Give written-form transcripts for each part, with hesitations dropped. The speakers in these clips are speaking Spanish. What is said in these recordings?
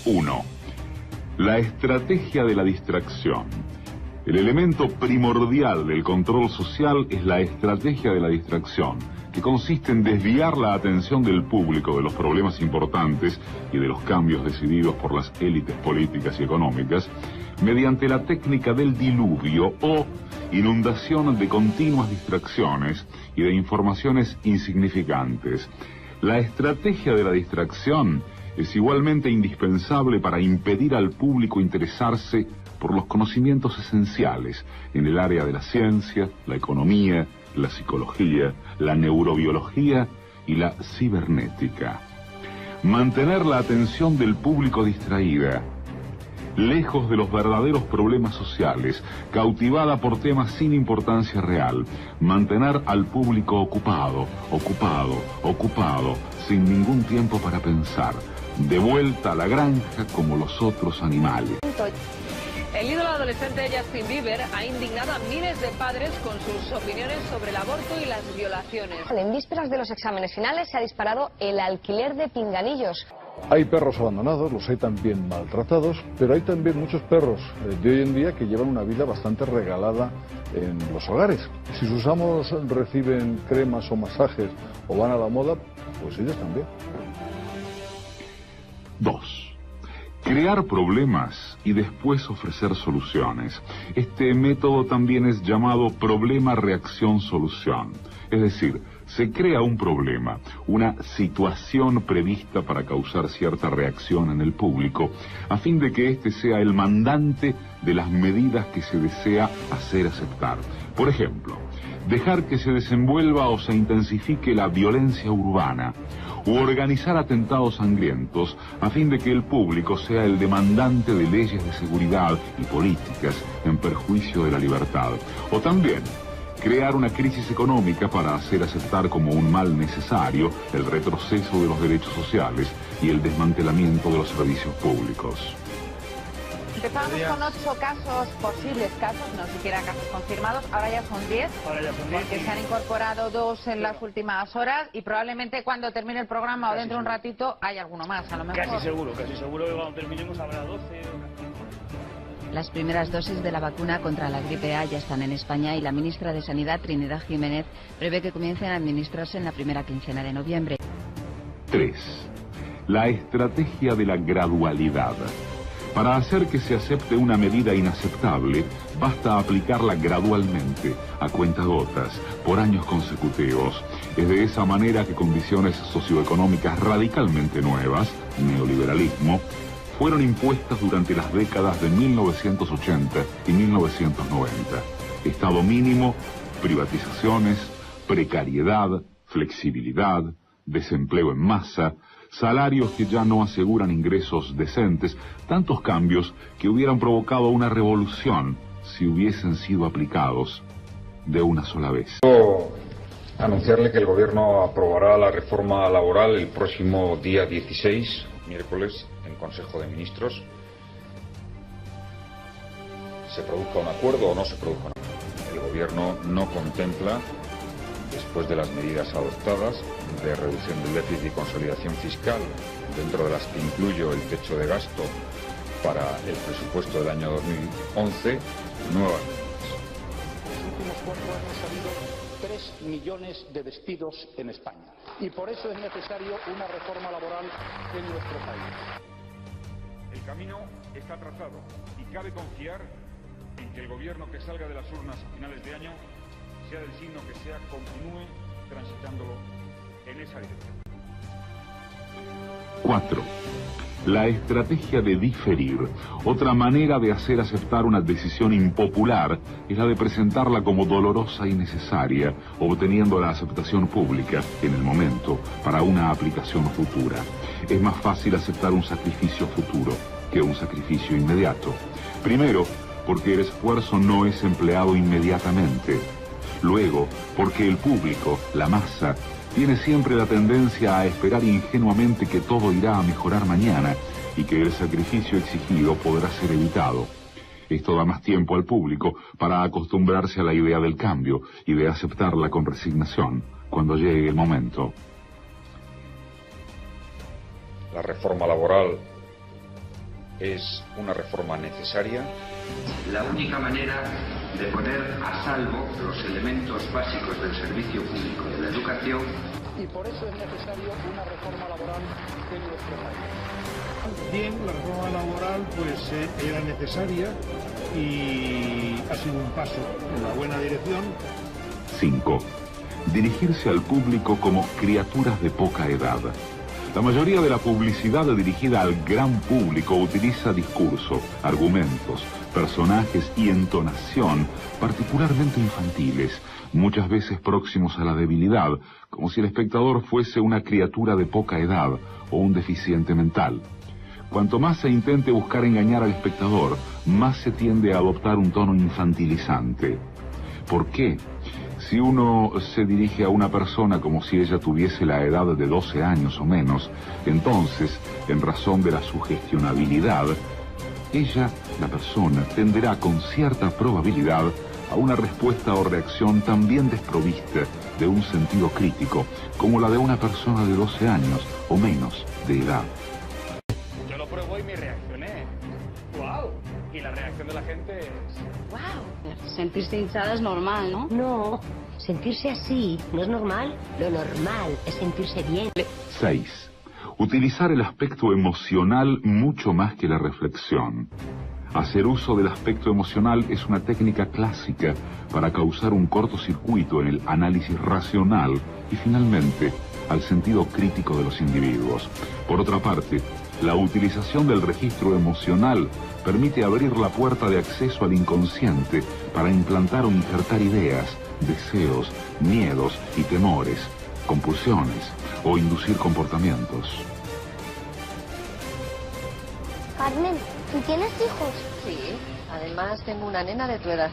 1. La estrategia de la distracción. El elemento primordial del control social es la estrategia de la distracción, que consiste en desviar la atención del público de los problemas importantes y de los cambios decididos por las élites políticas y económicas mediante la técnica del diluvio o inundación de continuas distracciones y de informaciones insignificantes. La estrategia de la distracción es igualmente indispensable para impedir al público interesarse por los conocimientos esenciales en el área de la ciencia, la economía, la psicología, la neurobiología y la cibernética. Mantener la atención del público distraída, lejos de los verdaderos problemas sociales, cautivada por temas sin importancia real, mantener al público ocupado, sin ningún tiempo para pensar, de vuelta a la granja como los otros animales. El ídolo adolescente Justin Bieber ha indignado a miles de padres con sus opiniones sobre el aborto y las violaciones. En vísperas de los exámenes finales se ha disparado el alquiler de pinganillos. Hay perros abandonados, los hay también maltratados, pero hay también muchos perros de hoy en día que llevan una vida bastante regalada en los hogares. Si sus amos reciben cremas o masajes o van a la moda, pues ellos también. 2. Crear problemas y después ofrecer soluciones. Este método también es llamado problema-reacción-solución. Es decir, se crea un problema, una situación prevista para causar cierta reacción en el público, a fin de que éste sea el mandante de las medidas que se desea hacer aceptar. Por ejemplo, dejar que se desenvuelva o se intensifique la violencia urbana, u organizar atentados sangrientos a fin de que el público sea el demandante de leyes de seguridad y políticas en perjuicio de la libertad. O también crear una crisis económica para hacer aceptar como un mal necesario el retroceso de los derechos sociales y el desmantelamiento de los servicios públicos. Empezamos con 8 casos, posibles casos, no siquiera casos confirmados, ahora ya son 10, porque se han incorporado 2 en las últimas horas y probablemente cuando termine el programa o dentro de un ratito hay alguno más, a lo mejor. Casi seguro que cuando terminemos habrá 12. Las primeras dosis de la vacuna contra la gripe A ya están en España y la ministra de Sanidad, Trinidad Jiménez, prevé que comiencen a administrarse en la primera quincena de noviembre. 3. La estrategia de la gradualidad. Para hacer que se acepte una medida inaceptable, basta aplicarla gradualmente, a cuentagotas, por años consecutivos. Es de esa manera que condiciones socioeconómicas radicalmente nuevas, neoliberalismo, fueron impuestas durante las décadas de 1980 y 1990. Estado mínimo, privatizaciones, precariedad, flexibilidad, desempleo en masa, salarios que ya no aseguran ingresos decentes, tantos cambios que hubieran provocado una revolución si hubiesen sido aplicados de una sola vez. Quiero anunciarle que el Gobierno aprobará la reforma laboral el próximo día 16, miércoles, en Consejo de Ministros. Se produzca un acuerdo o no se produzca un acuerdo. El Gobierno no contempla, después de las medidas adoptadas de reducción del déficit y consolidación fiscal, dentro de las que incluyo el techo de gasto para el presupuesto del año 2011, nuevas medidas. En los últimos 4 años ha habido 3 millones de despidos en España y por eso es necesario una reforma laboral en nuestro país. El camino está trazado y cabe confiar en que el gobierno que salga de las urnas a finales de año, sea del signo que sea, continúe transitándolo en esa dirección. 4. La estrategia de diferir. Otra manera de hacer aceptar una decisión impopular es la de presentarla como dolorosa y necesaria, obteniendo la aceptación pública, en el momento, para una aplicación futura. Es más fácil aceptar un sacrificio futuro que un sacrificio inmediato. Primero, porque el esfuerzo no es empleado inmediatamente. Luego, porque el público, la masa, tiene siempre la tendencia a esperar ingenuamente que todo irá a mejorar mañana y que el sacrificio exigido podrá ser evitado. Esto da más tiempo al público para acostumbrarse a la idea del cambio y de aceptarla con resignación cuando llegue el momento. La reforma laboral es una reforma necesaria. La única manera de poner a salvo los elementos básicos del servicio público de la educación. Y por eso es necesario una reforma laboral en nuestro país. Bien, la reforma laboral pues era necesaria y ha sido un paso en la buena dirección. 5. Dirigirse al público como criaturas de poca edad. La mayoría de la publicidad dirigida al gran público utiliza discurso, argumentos, personajes y entonación particularmente infantiles, muchas veces próximos a la debilidad, como si el espectador fuese una criatura de poca edad o un deficiente mental. Cuanto más se intente buscar engañar al espectador, más se tiende a adoptar un tono infantilizante. ¿Por qué? Si uno se dirige a una persona como si ella tuviese la edad de 12 años o menos, entonces, en razón de la sugestionabilidad, ella, la persona, tenderá con cierta probabilidad a una respuesta o reacción también desprovista de un sentido crítico, como la de una persona de 12 años o menos de edad. Yo lo pruebo y me reaccioné. ¡Wow! Y la reacción de la gente es... ¡Wow! Sentirse hinchada es normal, ¿no? No, sentirse así no es normal. Lo normal es sentirse bien. 6. Utilizar el aspecto emocional mucho más que la reflexión. Hacer uso del aspecto emocional es una técnica clásica para causar un cortocircuito en el análisis racional y finalmente al sentido crítico de los individuos. Por otra parte, la utilización del registro emocional permite abrir la puerta de acceso al inconsciente para implantar o injertar ideas, deseos, miedos y temores, compulsiones o inducir comportamientos. Carmen, ¿tú tienes hijos? Sí, además tengo una nena de tu edad.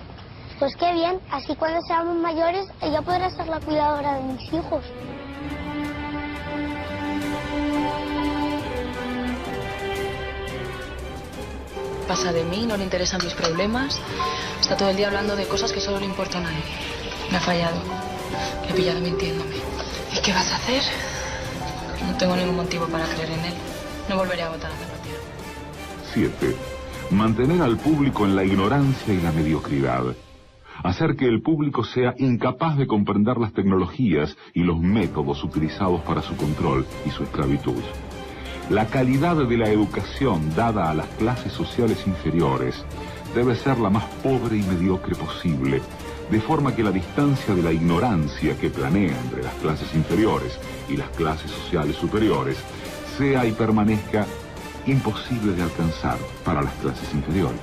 Pues qué bien, así cuando seamos mayores ella podrá ser la cuidadora de mis hijos. Pasa de mí, no le interesan mis problemas. Está todo el día hablando de cosas que solo le importan a él. Me ha fallado. Le he pillado mintiéndome. ¿Y qué vas a hacer? No tengo ningún motivo para creer en él. No volveré a votar a Zapatero. 7. Mantener al público en la ignorancia y la mediocridad. Hacer que el público sea incapaz de comprender las tecnologías y los métodos utilizados para su control y su esclavitud. La calidad de la educación dada a las clases sociales inferiores debe ser la más pobre y mediocre posible, de forma que la distancia de la ignorancia que planea entre las clases inferiores y las clases sociales superiores sea y permanezca imposible de alcanzar para las clases inferiores.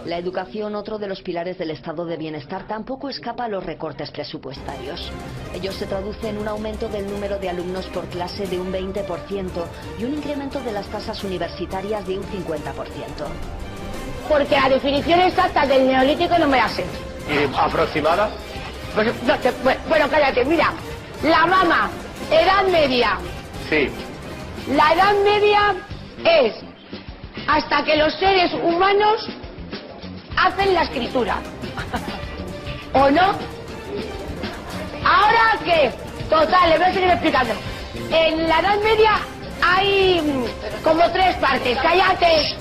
La educación, otro de los pilares del estado de bienestar, tampoco escapa a los recortes presupuestarios. Ello se traduce en un aumento del número de alumnos por clase de un 20% y un incremento de las tasas universitarias de un 50%. Porque la definición exacta del neolítico no me la sé. ¿Aproximada? Pues, no, bueno, cállate, mira. La mama, edad media. Sí. La edad media es hasta que los seres humanos hacen la escritura. ¿O no? ¿Ahora qué? Total, les voy a seguir explicando. En la Edad Media hay como tres partes. Cállate.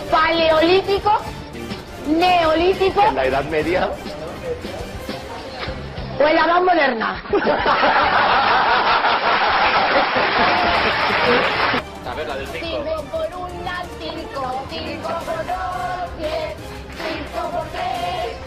Paleolítico, neolítico. ¿En la Edad Media? O en la Edad Moderna. A ver, la del 5. 5 por 1, 5, 5 por 2, 10, 5 por 3,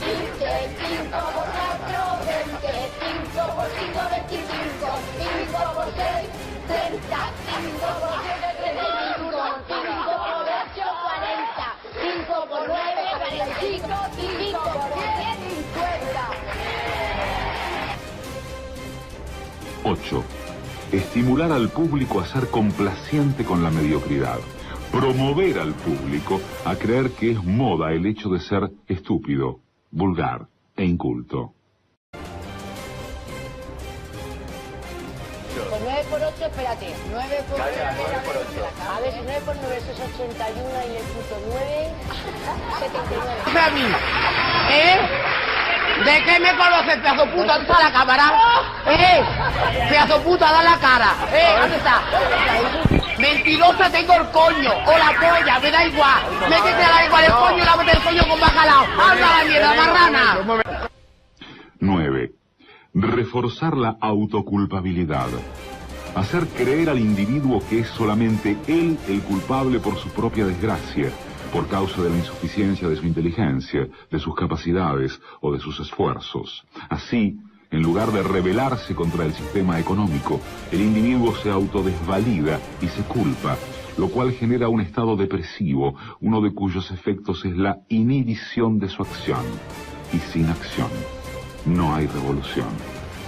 15, 5 por 4, 20, 5 por 5, 25, 5 por 6, 30, 5 por 7, 35, 5 por 8, 40, 5 por 9, 45, 5 por 10, 50. 8. Estimular al público a ser complaciente con la mediocridad. Promover al público a creer que es moda el hecho de ser estúpido, vulgar e inculto. Pues 9 por 8, espérate. 9 por 8. A ver, si 9 por 9 es 81 y le puto 9, 79. ¿A mí? ¿Eh? ¿De qué me conoces, pedazo puto? ¿Está la cámara? ¡Pedazo puta, da la cara! ¿Dónde está? Mentirosa, tengo el coño, o la polla, me da igual. Métete a la igual el coño y la bote el coño con bacalao. ¡Anda la mierda, marrana! 9. Reforzar la autoculpabilidad. Hacer creer al individuo que es solamente él el culpable por su propia desgracia, por causa de la insuficiencia de su inteligencia, de sus capacidades o de sus esfuerzos. Así, en lugar de rebelarse contra el sistema económico, el individuo se autodesvalida y se culpa, lo cual genera un estado depresivo, uno de cuyos efectos es la inhibición de su acción. Y sin acción no hay revolución.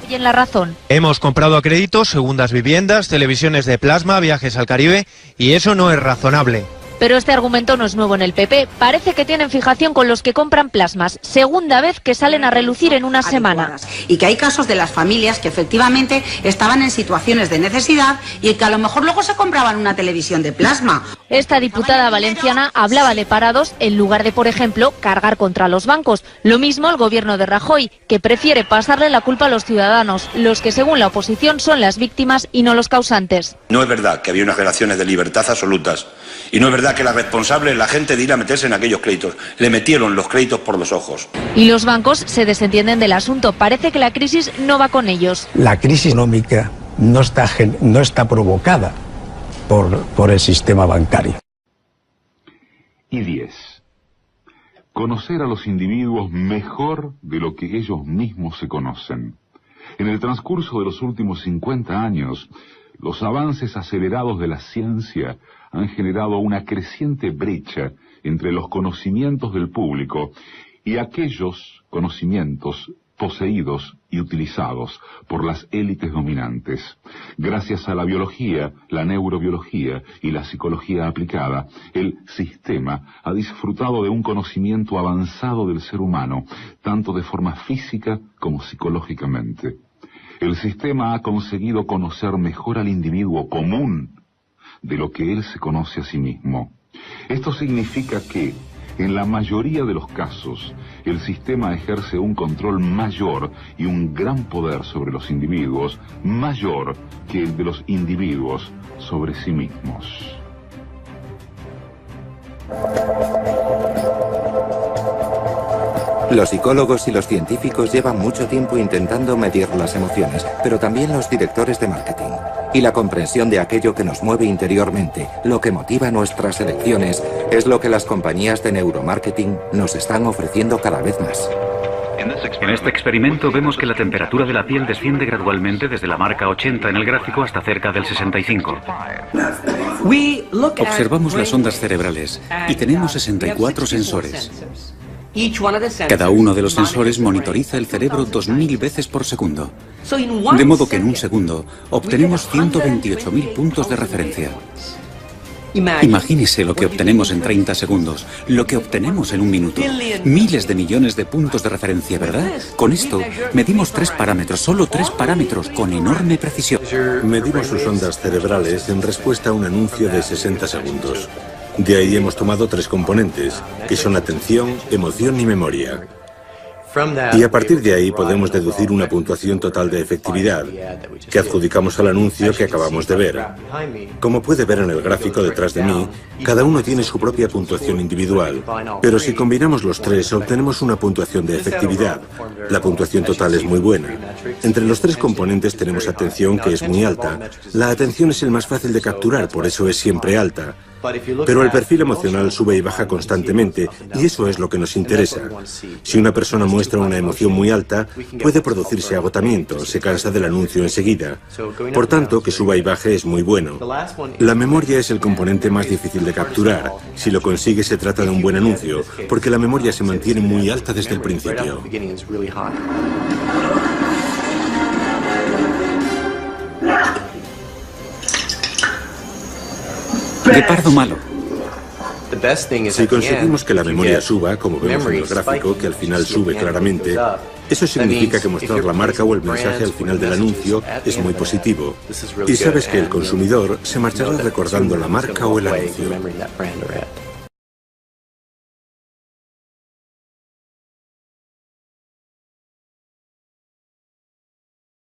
Y en La Razón. Hemos comprado a crédito segundas viviendas, televisiones de plasma, viajes al Caribe, y eso no es razonable. Pero este argumento no es nuevo en el PP. Parece que tienen fijación con los que compran plasmas. Segunda vez que salen a relucir en una semana. Y que hay casos de las familias que efectivamente estaban en situaciones de necesidad y que a lo mejor luego se compraban una televisión de plasma. Esta diputada valenciana hablaba de parados en lugar de, por ejemplo, cargar contra los bancos. Lo mismo el gobierno de Rajoy, que prefiere pasarle la culpa a los ciudadanos, los que según la oposición son las víctimas y no los causantes. No es verdad que había unas relaciones de libertad absolutas. Y no es verdad que la responsable es la gente de ir a meterse en aquellos créditos. Le metieron los créditos por los ojos. Y los bancos se desentienden del asunto. Parece que la crisis no va con ellos. La crisis económica no está provocada por el sistema bancario. Y 10. Conocer a los individuos mejor de lo que ellos mismos se conocen. En el transcurso de los últimos 50 años, los avances acelerados de la ciencia han generado una creciente brecha entre los conocimientos del público y aquellos conocimientos poseídos y utilizados por las élites dominantes. Gracias a la biología, la neurobiología y la psicología aplicada, el sistema ha disfrutado de un conocimiento avanzado del ser humano, tanto de forma física como psicológicamente. El sistema ha conseguido conocer mejor al individuo común de lo que él se conoce a sí mismo. Esto significa que, en la mayoría de los casos, el sistema ejerce un control mayor y un gran poder sobre los individuos, mayor que el de los individuos sobre sí mismos. Los psicólogos y los científicos llevan mucho tiempo intentando medir las emociones, pero también los directores de marketing. Y la comprensión de aquello que nos mueve interiormente, lo que motiva nuestras elecciones, es lo que las compañías de neuromarketing nos están ofreciendo cada vez más. En este experimento vemos que la temperatura de la piel desciende gradualmente desde la marca 80 en el gráfico hasta cerca del 65. Observamos las ondas cerebrales y tenemos 64 sensores. Cada uno de los sensores monitoriza el cerebro 2000 veces por segundo. De modo que en un segundo obtenemos 128.000 puntos de referencia. Imagínese lo que obtenemos en 30 segundos, lo que obtenemos en un minuto. Miles de millones de puntos de referencia, ¿verdad? Con esto medimos 3 parámetros, solo 3 parámetros, con enorme precisión. Medimos sus ondas cerebrales en respuesta a un anuncio de 60 segundos. De ahí hemos tomado 3 componentes, que son atención, emoción y memoria. Y a partir de ahí podemos deducir una puntuación total de efectividad, que adjudicamos al anuncio que acabamos de ver. Como puede ver en el gráfico detrás de mí, cada uno tiene su propia puntuación individual, pero si combinamos los 3 obtenemos una puntuación de efectividad. La puntuación total es muy buena. Entre los 3 componentes tenemos atención, que es muy alta. La atención es el más fácil de capturar, por eso es siempre alta. Pero el perfil emocional sube y baja constantemente, y eso es lo que nos interesa. Si una persona muestra una emoción muy alta, puede producirse agotamiento, se cansa del anuncio enseguida. Por tanto, que suba y baje es muy bueno. La memoria es el componente más difícil de capturar. Si lo consigue, se trata de un buen anuncio, porque la memoria se mantiene muy alta desde el principio. De pardo malo. Si conseguimos que la memoria suba, como vemos en el gráfico, que al final sube claramente, eso significa que mostrar la marca o el mensaje al final del anuncio es muy positivo. Y sabes que el consumidor se marchará recordando la marca o el anuncio.